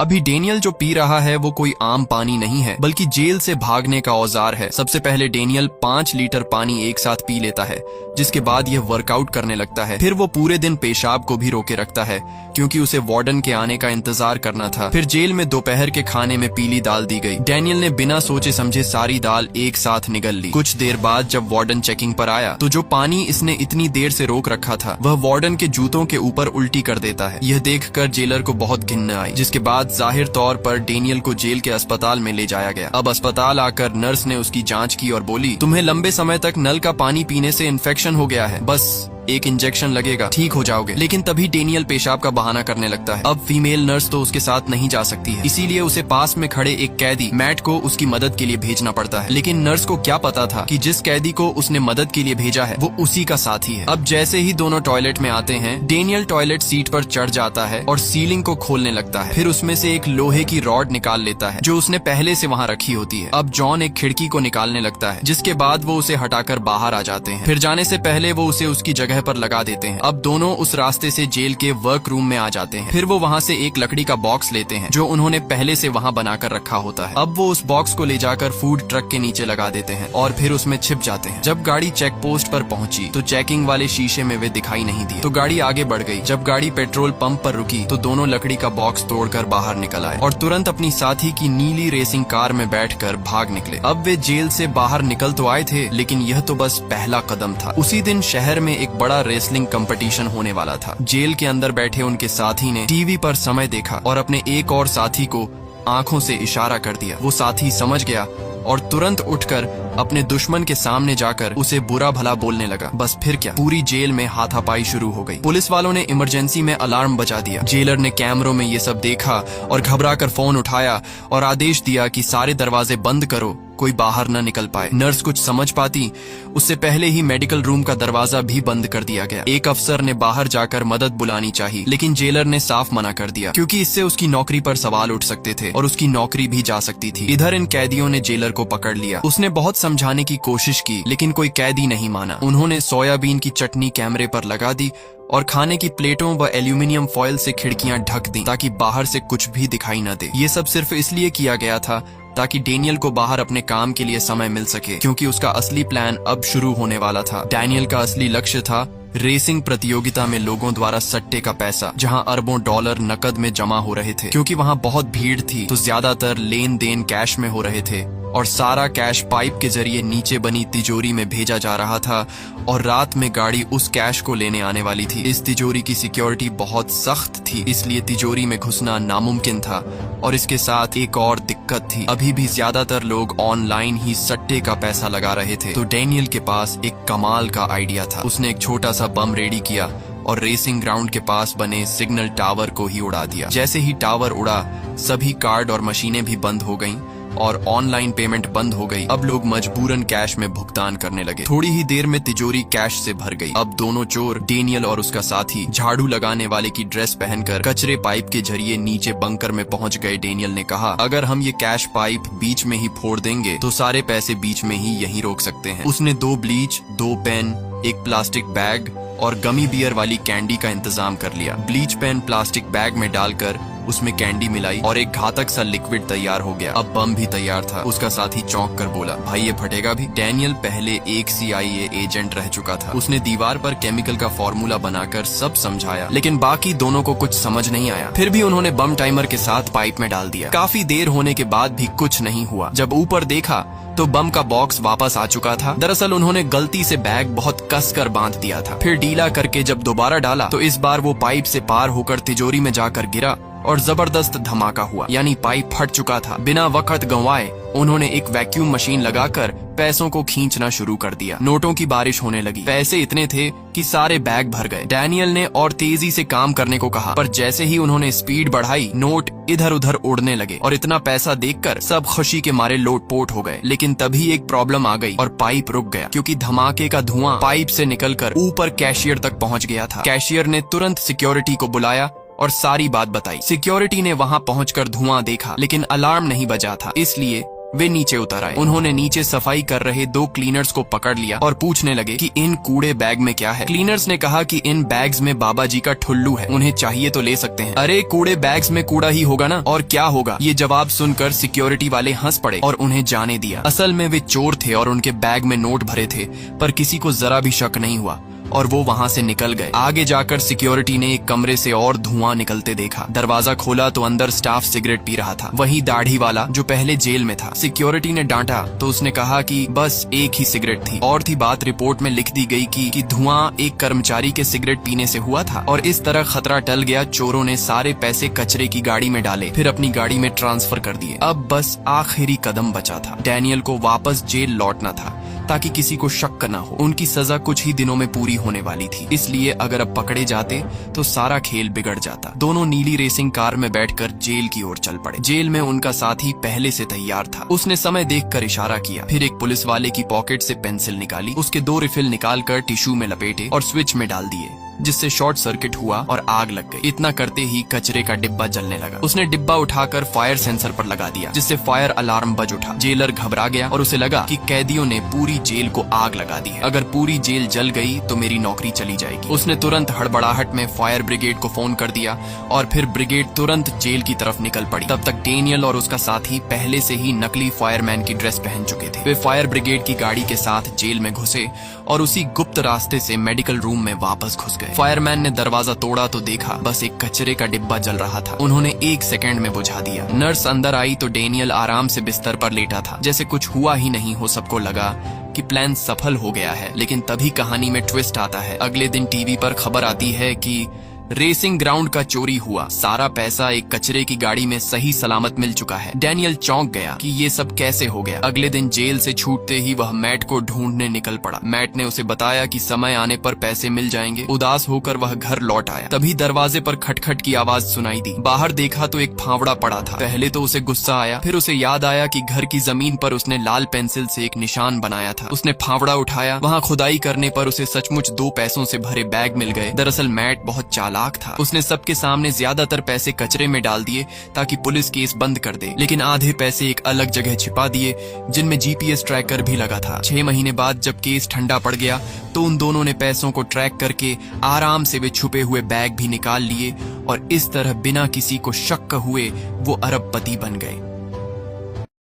अभी डेनियल जो पी रहा है वो कोई आम पानी नहीं है, बल्कि जेल से भागने का औजार है। सबसे पहले डेनियल 5 लीटर पानी एक साथ पी लेता है, जिसके बाद यह वर्कआउट करने लगता है। फिर वो पूरे दिन पेशाब को भी रोके रखता है, क्योंकि उसे वार्डन के आने का इंतजार करना था। फिर जेल में दोपहर के खाने में पीली दाल दी गई। डेनियल ने बिना सोचे समझे सारी दाल एक साथ निगल ली। कुछ देर बाद जब वार्डन चेकिंग पर आया तो जो पानी इसने इतनी देर से रोक रखा था वह वार्डन के जूतों के ऊपर उल्टी कर देता है। यह देखकर जेलर को बहुत घिन्न आई, जिसके बाद जाहिर तौर पर डेनियल को जेल के अस्पताल में ले जाया गया। अब अस्पताल आकर नर्स ने उसकी जांच की और बोली, तुम्हें लंबे समय तक नल का पानी पीने से इन्फेक्शन हो गया है, बस एक इंजेक्शन लगेगा, ठीक हो जाओगे। लेकिन तभी डेनियल पेशाब का बहाना करने लगता है। अब फीमेल नर्स तो उसके साथ नहीं जा सकती है, इसीलिए उसे पास में खड़े एक कैदी मैट को उसकी मदद के लिए भेजना पड़ता है। लेकिन नर्स को क्या पता था कि जिस कैदी को उसने मदद के लिए भेजा है वो उसी का साथी है। अब जैसे ही दोनों टॉयलेट में आते हैं, डेनियल टॉयलेट सीट पर चढ़ जाता है और सीलिंग को खोलने लगता है। फिर उसमें से एक लोहे की रॉड निकाल लेता है जो उसने पहले से वहाँ रखी होती है। अब जॉन एक खिड़की को निकालने लगता है, जिसके बाद वो उसे हटाकर बाहर आ जाते हैं। फिर जाने से पहले वो उसे उसकी जगह पर लगा देते हैं। अब दोनों उस रास्ते से जेल के वर्क रूम में आ जाते हैं। फिर वो वहाँ से एक लकड़ी का बॉक्स लेते हैं जो उन्होंने पहले से वहाँ बनाकर रखा होता है। अब वो उस बॉक्स को ले जाकर फूड ट्रक के नीचे लगा देते हैं और फिर उसमें छिप जाते हैं। जब गाड़ी चेक पोस्ट पर पहुंची तो चेकिंग वाले शीशे में वे दिखाई नहीं दिए, तो गाड़ी आगे बढ़ गई। जब गाड़ी पेट्रोल पंप पर रुकी तो दोनों लकड़ी का बॉक्स तोड़कर बाहर निकल आए और तुरंत अपनी साथी की नीली रेसिंग कार में बैठकर भाग निकले। अब वे जेल से बाहर निकल तो आए थे, लेकिन यह तो बस पहला कदम था। उसी दिन शहर में एक बड़ा रेसलिंग कंपटीशन होने वाला था। जेल के अंदर बैठे उनके साथी ने टीवी पर समय देखा और अपने एक और साथी को आंखों से इशारा कर दिया। वो साथी समझ गया और तुरंत उठकर अपने दुश्मन के सामने जाकर उसे बुरा भला बोलने लगा। बस फिर क्या, पूरी जेल में हाथापाई शुरू हो गई। पुलिस वालों ने इमरजेंसी में अलार्म बजा दिया। जेलर ने कैमरों में ये सब देखा और घबराकर फोन उठाया और आदेश दिया कि सारे दरवाजे बंद करो, कोई बाहर न निकल पाए। नर्स कुछ समझ पाती उससे पहले ही मेडिकल रूम का दरवाजा भी बंद कर दिया गया। एक अफसर ने बाहर जाकर मदद बुलानी चाहिए, लेकिन जेलर ने साफ मना कर दिया, क्योंकि इससे उसकी नौकरी पर सवाल उठ सकते थे और उसकी नौकरी भी जा सकती थी। इधर इन कैदियों ने जेलर को पकड़ लिया। उसने बहुत समझाने की कोशिश की, लेकिन कोई कैदी नहीं माना। उन्होंने सोयाबीन की चटनी कैमरे पर लगा दी और खाने की प्लेटों व एल्यूमिनियम फॉयल से खिड़कियां ढक दी ताकि बाहर से कुछ भी दिखाई न दे। ये सब सिर्फ इसलिए किया गया था ताकि डेनियल को बाहर अपने काम के लिए समय मिल सके, क्योंकि उसका असली प्लान अब शुरू होने वाला था। डेनियल का असली लक्ष्य था रेसिंग प्रतियोगिता में लोगों द्वारा सट्टे का पैसा, जहां अरबों डॉलर नकद में जमा हो रहे थे। क्योंकि वहां बहुत भीड़ थी तो ज्यादातर लेन देन कैश में हो रहे थे और सारा कैश पाइप के जरिए नीचे बनी तिजोरी में भेजा जा रहा था और रात में गाड़ी उस कैश को लेने आने वाली थी। इस तिजोरी की सिक्योरिटी बहुत सख्त थी, इसलिए तिजोरी में घुसना नामुमकिन था। और इसके साथ एक और दिक्कत थी, अभी भी ज्यादातर लोग ऑनलाइन ही सट्टे का पैसा लगा रहे थे। तो डेनियल के पास एक कमाल का आइडिया था। उसने एक छोटा सा बम रेडी किया और रेसिंग ग्राउंड के पास बने सिग्नल टावर को ही उड़ा दिया। जैसे ही टावर उड़ा, सभी कार्ड और मशीनें भी बंद हो गईं और ऑनलाइन पेमेंट बंद हो गई। अब लोग मजबूरन कैश में भुगतान करने लगे। थोड़ी ही देर में तिजोरी कैश से भर गई। अब दोनों चोर, डेनियल और उसका साथी, झाड़ू लगाने वाले की ड्रेस पहनकर कचरे पाइप के जरिए नीचे बंकर में पहुंच गए। डेनियल ने कहा, अगर हम ये कैश पाइप बीच में ही फोड़ देंगे तो सारे पैसे बीच में ही यहीं रोक सकते हैं। उसने 2 ब्लीच, 2 पेन, एक प्लास्टिक बैग और गमी बियर वाली कैंडी का इंतजाम कर लिया। ब्लीच पेन प्लास्टिक बैग में डालकर उसमें कैंडी मिलाई और एक घातक सा लिक्विड तैयार हो गया। अब बम भी तैयार था। उसका साथी चौंक कर बोला, भाई ये फटेगा भी? डेनियल पहले एक CIA एजेंट रह चुका था। उसने दीवार पर केमिकल का फॉर्मूला बनाकर सब समझाया, लेकिन बाकी दोनों को कुछ समझ नहीं आया। फिर भी उन्होंने बम टाइमर के साथ पाइप में डाल दिया। काफी देर होने के बाद भी कुछ नहीं हुआ। जब ऊपर देखा तो बम का बॉक्स वापस आ चुका था। दरअसल उन्होंने गलती से बैग बहुत कसकर बांध दिया था। फिर ढीला करके जब दोबारा डाला तो इस बार वो पाइप से पार होकर तिजोरी में जाकर गिरा और जबरदस्त धमाका हुआ, यानी पाइप फट चुका था। बिना वक्त गंवाए उन्होंने एक वैक्यूम मशीन लगाकर पैसों को खींचना शुरू कर दिया। नोटों की बारिश होने लगी। पैसे इतने थे कि सारे बैग भर गए। डेनियल ने और तेजी से काम करने को कहा, पर जैसे ही उन्होंने स्पीड बढ़ाई, नोट इधर उधर उड़ने लगे और इतना पैसा देखकर सब खुशी के मारे लोटपोट हो गए। लेकिन तभी एक प्रॉब्लम आ गई और पाइप रुक गया, क्योंकि धमाके का धुआं पाइप से निकलकर ऊपर कैशियर तक पहुंच गया था। कैशियर ने तुरंत सिक्योरिटी को बुलाया और सारी बात बताई। सिक्योरिटी ने वहां पहुंचकर धुआं देखा, लेकिन अलार्म नहीं बजा था, इसलिए वे नीचे उतर आए। उन्होंने नीचे सफाई कर रहे 2 क्लीनर्स को पकड़ लिया और पूछने लगे कि इन कूड़े बैग में क्या है। क्लीनर्स ने कहा कि इन बैग्स में बाबा जी का ठुल्लू है, उन्हें चाहिए तो ले सकते हैं। अरे कूड़े बैग्स में कूड़ा ही होगा ना, और क्या होगा। ये जवाब सुनकर सिक्योरिटी वाले हंस पड़े और उन्हें जाने दिया। असल में वे चोर थे और उनके बैग में नोट भरे थे, पर किसी को जरा भी शक नहीं हुआ और वो वहां से निकल गए। आगे जाकर सिक्योरिटी ने एक कमरे से और धुआं निकलते देखा। दरवाजा खोला तो अंदर स्टाफ सिगरेट पी रहा था, वही दाढ़ी वाला जो पहले जेल में था। सिक्योरिटी ने डांटा तो उसने कहा कि बस एक ही सिगरेट थी। और थी बात रिपोर्ट में लिख दी गई कि धुआं एक कर्मचारी के सिगरेट पीने से हुआ था। और इस तरह खतरा टल गया। चोरों ने सारे पैसे कचरे की गाड़ी में डाले, फिर अपनी गाड़ी में ट्रांसफर कर दिए। अब बस आखिरी कदम बचा था। डैनियल को वापस जेल लौटना था ताकि किसी को शक न हो। उनकी सजा कुछ ही दिनों में पूरी होने वाली थी, इसलिए अगर अब पकड़े जाते तो सारा खेल बिगड़ जाता। दोनों नीली रेसिंग कार में बैठकर जेल की ओर चल पड़े। जेल में उनका साथी पहले से तैयार था। उसने समय देखकर इशारा किया, फिर एक पुलिस वाले की पॉकेट से पेंसिल निकाली, उसके 2 रिफिल निकालकर टिश्यू में लपेटे और स्विच में डाल दिए, जिससे शॉर्ट सर्किट हुआ और आग लग गई। इतना करते ही कचरे का डिब्बा जलने लगा। उसने डिब्बा उठाकर फायर सेंसर पर लगा दिया, जिससे फायर अलार्म बज उठा। जेलर घबरा गया और उसे लगा कि कैदियों ने पूरी जेल को आग लगा दी है। अगर पूरी जेल जल गई तो मेरी नौकरी चली जाएगी। उसने तुरंत हड़बड़ाहट में फायर ब्रिगेड को फोन कर दिया और फिर ब्रिगेड तुरंत जेल की तरफ निकल पड़ी। तब तक डेनियल और उसका साथी पहले से ही नकली फायरमैन की ड्रेस पहन चुके थे। वे फायर ब्रिगेड की गाड़ी के साथ जेल में घुसे और उसी गुप्त रास्ते से मेडिकल रूम में वापस घुस गए। फायरमैन ने दरवाजा तोड़ा तो देखा बस एक कचरे का डिब्बा जल रहा था। उन्होंने 1 सेकंड में बुझा दिया। नर्स अंदर आई तो डेनियल आराम से बिस्तर पर लेटा था, जैसे कुछ हुआ ही नहीं हो। सबको लगा कि प्लान सफल हो गया है, लेकिन तभी कहानी में ट्विस्ट आता है। अगले दिन टीवी पर खबर आती है कि रेसिंग ग्राउंड का चोरी हुआ। सारा पैसा एक कचरे की गाड़ी में सही सलामत मिल चुका है। डैनियल चौंक गया कि ये सब कैसे हो गया। अगले दिन जेल से छूटते ही वह मैट को ढूंढने निकल पड़ा। मैट ने उसे बताया कि समय आने पर पैसे मिल जाएंगे। उदास होकर वह घर लौट आया। तभी दरवाजे पर खटखट की आवाज सुनाई दी। बाहर देखा तो एक फावड़ा पड़ा था। पहले तो उसे गुस्सा आया, फिर उसे याद आया कि घर की जमीन पर उसने लाल पेंसिल से एक निशान बनाया था। उसने फावड़ा उठाया। वहाँ खुदाई करने पर उसे सचमुच 2 पैसों से भरे बैग मिल गए। दरअसल मैट बहुत चालाक था। उसने सबके सामने ज्यादातर पैसे कचरे में डाल दिए ताकि पुलिस केस बंद कर दे, लेकिन आधे पैसे एक अलग जगह छिपा दिए जिनमें जीपीएस ट्रैकर भी लगा था। 6 महीने बाद जब केस ठंडा पड़ गया तो उन दोनों ने पैसों को ट्रैक करके आराम से वे छुपे हुए बैग भी निकाल लिए और इस तरह बिना किसी को शक हुए वो अरबपति बन गए।